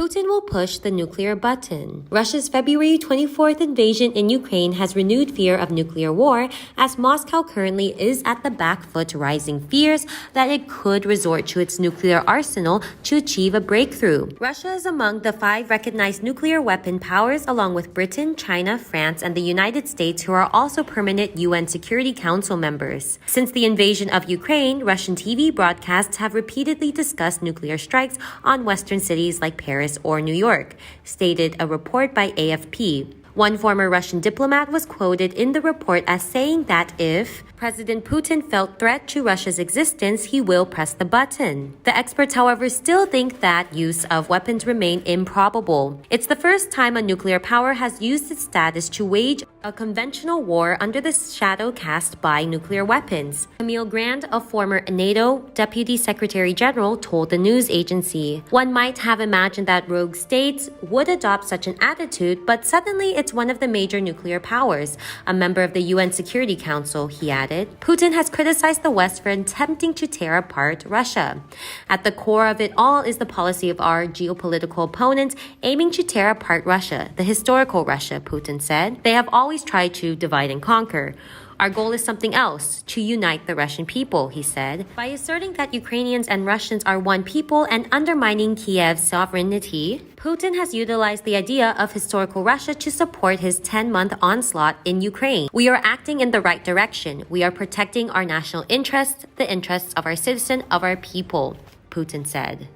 Putin will push the nuclear button. Russia's February 24th invasion in Ukraine has renewed fear of nuclear war as Moscow currently is at the back foot, rising fears that it could resort to its nuclear arsenal to achieve a breakthrough. Russia is among the 5 recognized nuclear weapon powers along with Britain, China, France, and the United States, who are also permanent UN Security Council members. Since the invasion of Ukraine, Russian TV broadcasts have repeatedly discussed nuclear strikes on Western cities like Paris or New York, stated a report by AFP. One former Russian diplomat was quoted in the report as saying that if President Putin felt threat to Russia's existence, he will press the button. The experts, however, still think that use of weapons remain improbable. It's the first time a nuclear power has used its status to wage a conventional war under the shadow cast by nuclear weapons. Kamil Qrand, a former NATO Deputy Secretary General, told the news agency, "One might have imagined that rogue states would adopt such an attitude, but suddenly it's one of the major nuclear powers, a member of the UN Security Council," he added. Putin has criticized the West for attempting to tear apart Russia. "At the core of it all is the policy of our geopolitical opponents aiming to tear apart Russia, the historical Russia," Putin said. "They have always tried to divide and conquer. Our goal is something else, to unite the Russian people," he said. By asserting that Ukrainians and Russians are one people and undermining Kiev's sovereignty, Putin has utilized the idea of historical Russia to support his 10-month onslaught in Ukraine. "We are acting in the right direction. We are protecting our national interests, the interests of our citizens, of our people," Putin said.